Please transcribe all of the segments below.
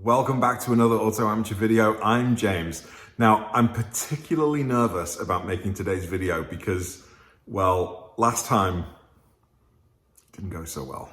Welcome back to another Auto Amateur video. I'm James. Now, I'm particularly nervous about making today's video because, well, last time it didn't go so well.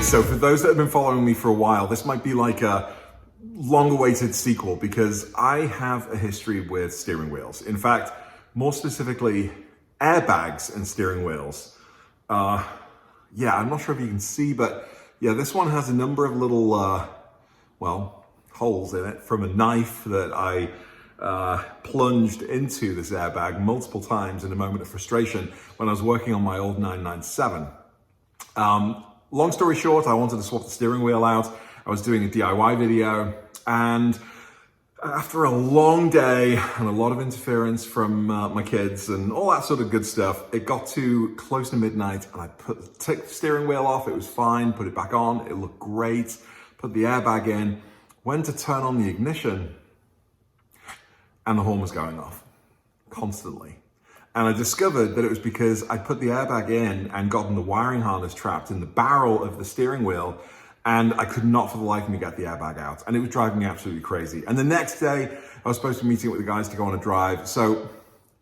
So for those that have been following me for a while, this might be like a long-awaited sequel because I have a history with steering wheels. In fact, more specifically, airbags and steering wheels. Yeah, I'm not sure if you can see, but yeah, this one has a number of little, holes in it from a knife that I plunged into this airbag multiple times in a moment of frustration when I was working on my old 997. Long story short, I wanted to swap the steering wheel out. I was doing a DIY video, and after a long day and a lot of interference from my kids and all that sort of good stuff, it got to close to midnight and I took the steering wheel off. It was fine, put it back on. It looked great. Put the airbag in, went to turn on the ignition, and the horn was going off constantly. And I discovered that it was because I put the airbag in and gotten the wiring harness trapped in the barrel of the steering wheel, and I could not for the life of me get the airbag out. And it was driving me absolutely crazy. And the next day, I was supposed to be meeting with the guys to go on a drive. So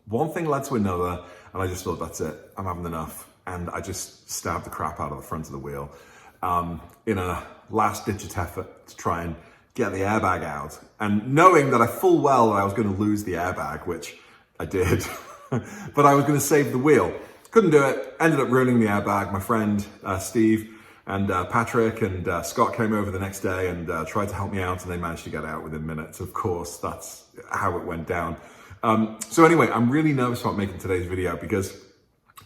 one thing led to another, and I just thought, that's it, I'm having enough. And I just stabbed the crap out of the front of the wheel in a last-ditch effort to try and get the airbag out. And knowing that I full well that I was going to lose the airbag, which I did. But I was going to save the wheel. Couldn't do it. Ended up ruining the airbag. My friend Steve and Patrick and Scott came over the next day and tried to help me out, and they managed to get out within minutes. Of course, that's how it went down. So anyway, I'm really nervous about making today's video because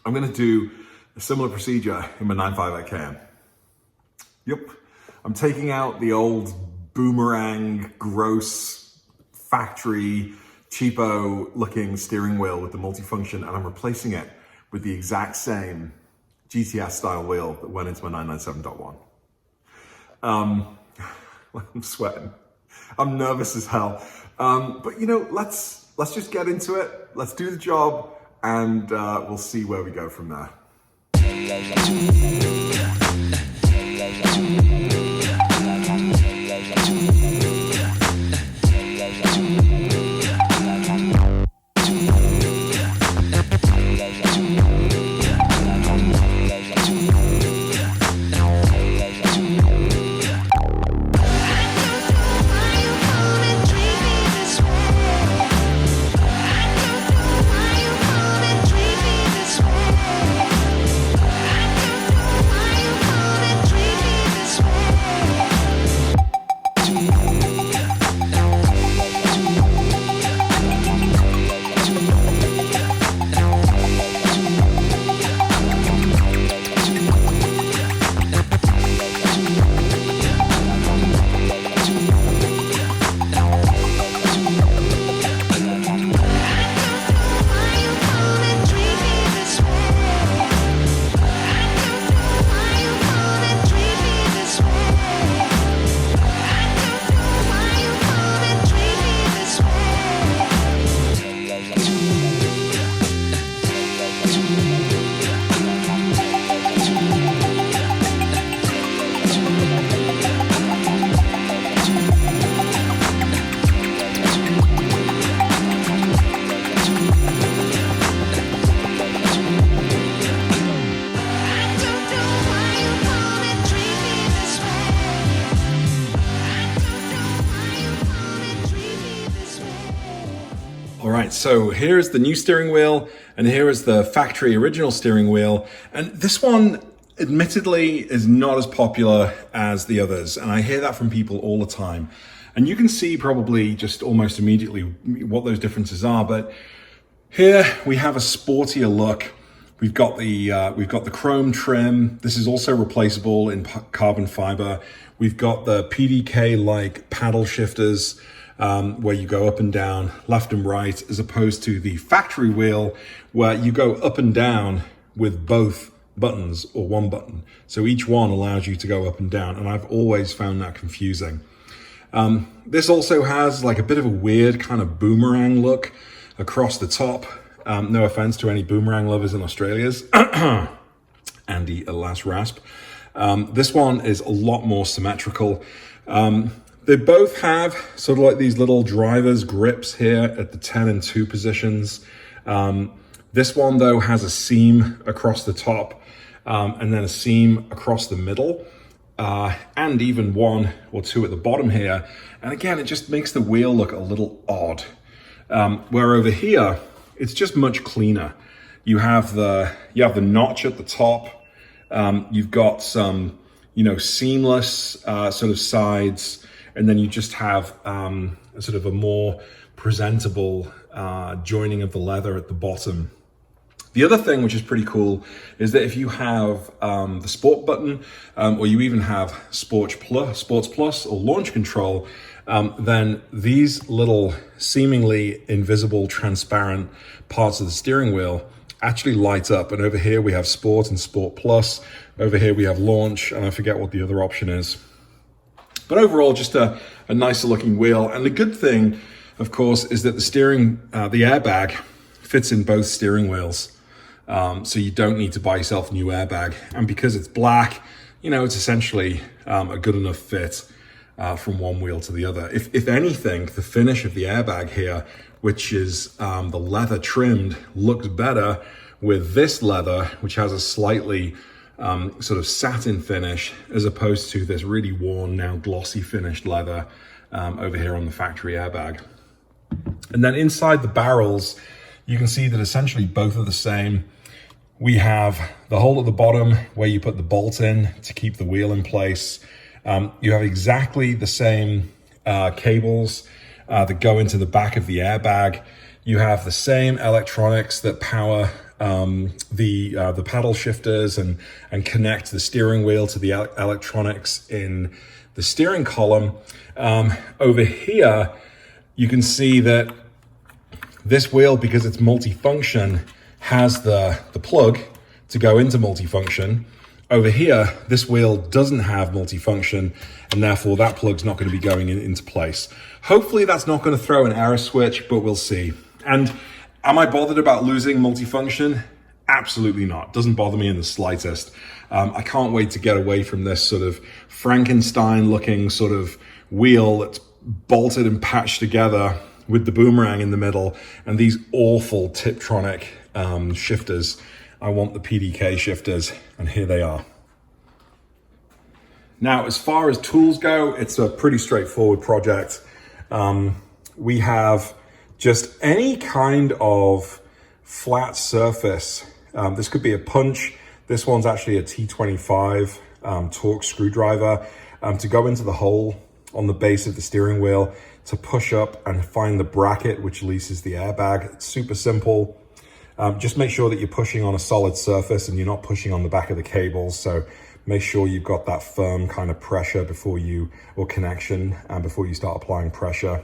I'm going to do a similar procedure in my 958 Cayenne. Yep. I'm taking out the old boomerang, gross factory cheapo looking steering wheel with the multifunction, and I'm replacing it with the exact same GTS style wheel that went into my 997.1. I'm sweating. I'm nervous as hell. But you know, let's just get into it. Let's do the job, and we'll see where we go from there. All right, so here's the new steering wheel, and here is the factory original steering wheel. And this one, admittedly, is not as popular as the others. And I hear that from people all the time. And you can see probably just almost immediately what those differences are. But here we have a sportier look. We've got the chrome trim. This is also replaceable in carbon fiber. We've got the PDK-like paddle shifters. where you go up and down, left and right, as opposed to the factory wheel where you go up and down with both buttons or one button. So each one allows you to go up and down, and I've always found that confusing. This also has like a bit of a weird kind of boomerang look across the top. No offense to any boomerang lovers in Australia's. Andy, a last rasp. This one is a lot more symmetrical. They both have sort of like these little driver's grips here at the 10 and 2 positions. This one though has a seam across the top and then a seam across the middle. And even 1 or 2 at the bottom here. And again, it just makes the wheel look a little odd. Where over here, it's just much cleaner. You have the notch at the top. You've got some, seamless sort of sides, and then you just have sort of a more presentable joining of the leather at the bottom. The other thing, which is pretty cool, is that if you have the sport button, or you even have Sports Plus or launch control, then these little seemingly invisible, transparent parts of the steering wheel actually light up. And over here we have Sport and Sport Plus. Over here we have Launch, and I forget what the other option is. But overall, just a nicer looking wheel. And the good thing, of course, is that the airbag fits in both steering wheels. So you don't need to buy yourself a new airbag. And because it's black, it's essentially a good enough fit from one wheel to the other. If anything, the finish of the airbag here, which is the leather trimmed, looks better with this leather, which has a slightly sort of satin finish, as opposed to this really worn, now glossy finished leather over here on the factory airbag. And then inside the barrels, you can see that essentially both are the same. We have the hole at the bottom where you put the bolt in to keep the wheel in place. You have exactly the same cables that go into the back of the airbag. You have the same electronics that power the paddle shifters and connect the steering wheel to the electronics in the steering column. Over here, you can see that this wheel, because it's multifunction, has the plug to go into multifunction. Over here, this wheel doesn't have multifunction, and therefore that plug's not going to be going into place. Hopefully that's not going to throw an error switch, but we'll see. And am I bothered about losing multifunction? Absolutely not. Doesn't bother me in the slightest. I can't wait to get away from this sort of Frankenstein looking sort of wheel that's bolted and patched together with the boomerang in the middle and these awful tipronic shifters. I want the PDK shifters, and here they are. Now, as far as tools go, it's a pretty straightforward project. We have just any kind of flat surface. This could be a punch. This one's actually a T25 Torx screwdriver to go into the hole on the base of the steering wheel to push up and find the bracket which leases the airbag. It's super simple. Just make sure that you're pushing on a solid surface and you're not pushing on the back of the cables. So make sure you've got that firm kind of pressure before you start applying pressure.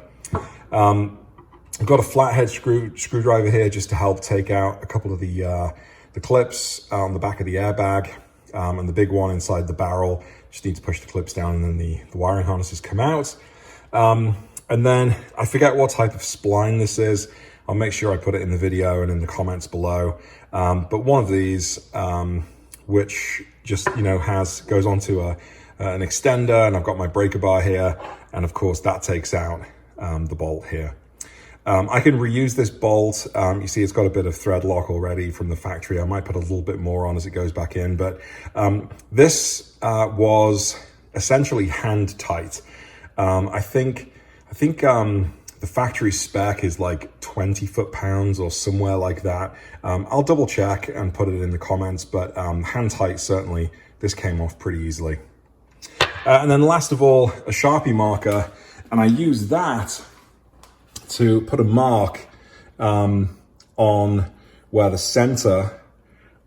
I've got a flathead screwdriver here just to help take out a couple of the clips on the back of the airbag, and the big one inside the barrel. Just need to push the clips down, and then the wiring harnesses come out. And then I forget what type of spline this is. I'll make sure I put it in the video and in the comments below. But one of these, which just goes onto an extender, and I've got my breaker bar here, and of course that takes out the bolt here. I can reuse this bolt. You see it's got a bit of thread lock already from the factory. I might put a little bit more on as it goes back in, but this was essentially hand tight. I think the factory spec is like 20 foot-pounds or somewhere like that. I'll double check and put it in the comments, but hand tight, certainly this came off pretty easily. And then last of all, a Sharpie marker, and I use that to put a mark on where the center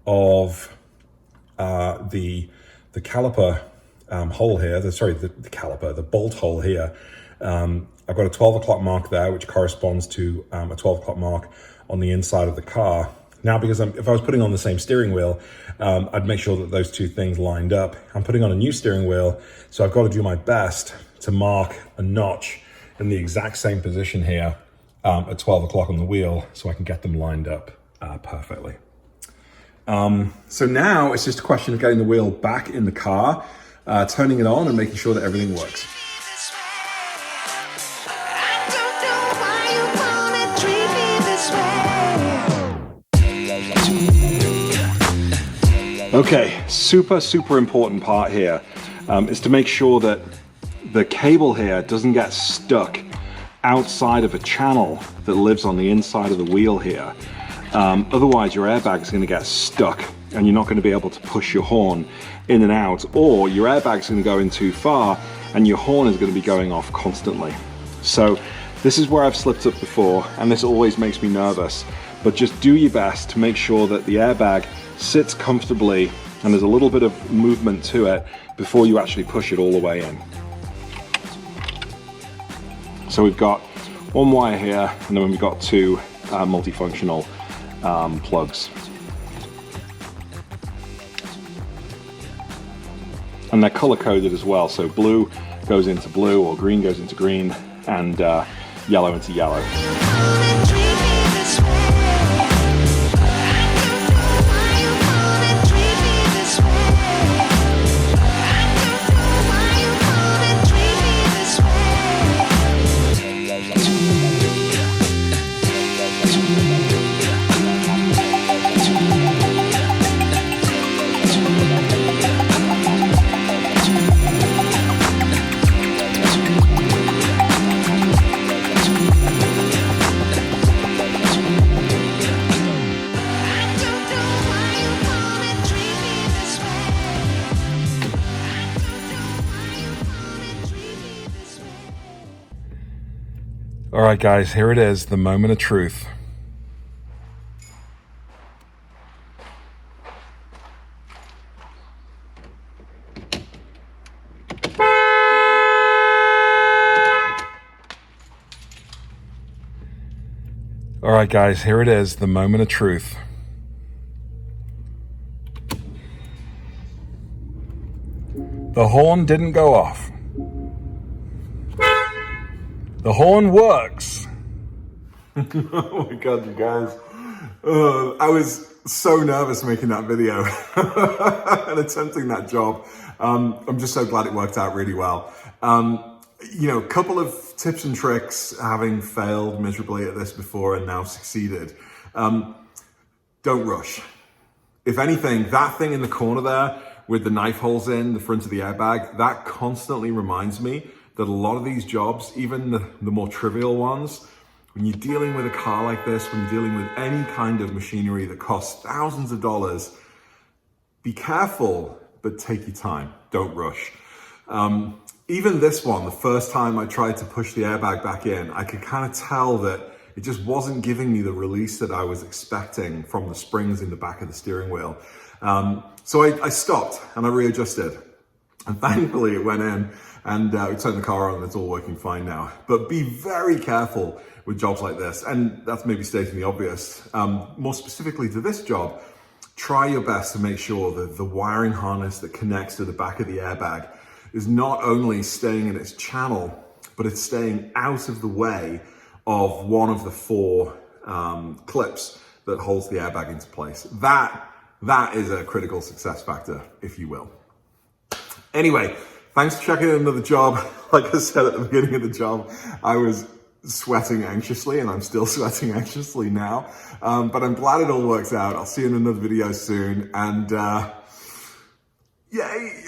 of the caliper hole here, the bolt hole here I've got a 12 o'clock mark there, which corresponds to a 12 o'clock mark on the inside of the car. Now, because if I was putting on the same steering wheel, I'd make sure that those two things lined up. I'm putting on a new steering wheel, so I've got to do my best to mark a notch in the exact same position here at 12 o'clock on the wheel so I can get them lined up perfectly. So now it's just a question of getting the wheel back in the car, turning it on and making sure that everything works. Okay, super important part here is to make sure that the cable here doesn't get stuck outside of a channel that lives on the inside of the wheel here. Otherwise your airbag is going to get stuck and you're not going to be able to push your horn in and out, or your airbag is going to go in too far and your horn is going to be going off constantly. So this is where I've slipped up before, and this always makes me nervous, but just do your best to make sure that the airbag sits comfortably and there's a little bit of movement to it before you actually push it all the way in. So we've got one wire here, and then we've got two multifunctional plugs. And they're color coded as well, so blue goes into blue, or green goes into green, and yellow into yellow. All right, guys, here it is, the moment of truth. All right, guys, here it is, the moment of truth. The horn didn't go off. The horn works. Oh my God, you guys. I was so nervous making that video and attempting that job. I'm just so glad it worked out really well. You know, a couple of tips and tricks, having failed miserably at this before and now succeeded. Don't rush. If anything, that thing in the corner there with the knife holes in the front of the airbag, that constantly reminds me that a lot of these jobs, even the more trivial ones, when you're dealing with a car like this, when you're dealing with any kind of machinery that costs thousands of dollars, be careful, but take your time. Don't rush. Even this one, the first time I tried to push the airbag back in, I could kind of tell that it just wasn't giving me the release that I was expecting from the springs in the back of the steering wheel. So I stopped and I readjusted. And thankfully it went in, and we turned the car on and it's all working fine now. But be very careful with jobs like this. And that's maybe stating the obvious. More specifically to this job, try your best to make sure that the wiring harness that connects to the back of the airbag is not only staying in its channel, but it's staying out of the way of one of the four clips that holds the airbag into place. That is a critical success factor, if you will. Anyway, thanks for checking in another job. Like I said at the beginning of the job, I was sweating anxiously, and I'm still sweating anxiously now. But I'm glad it all works out. I'll see you in another video soon, and yay!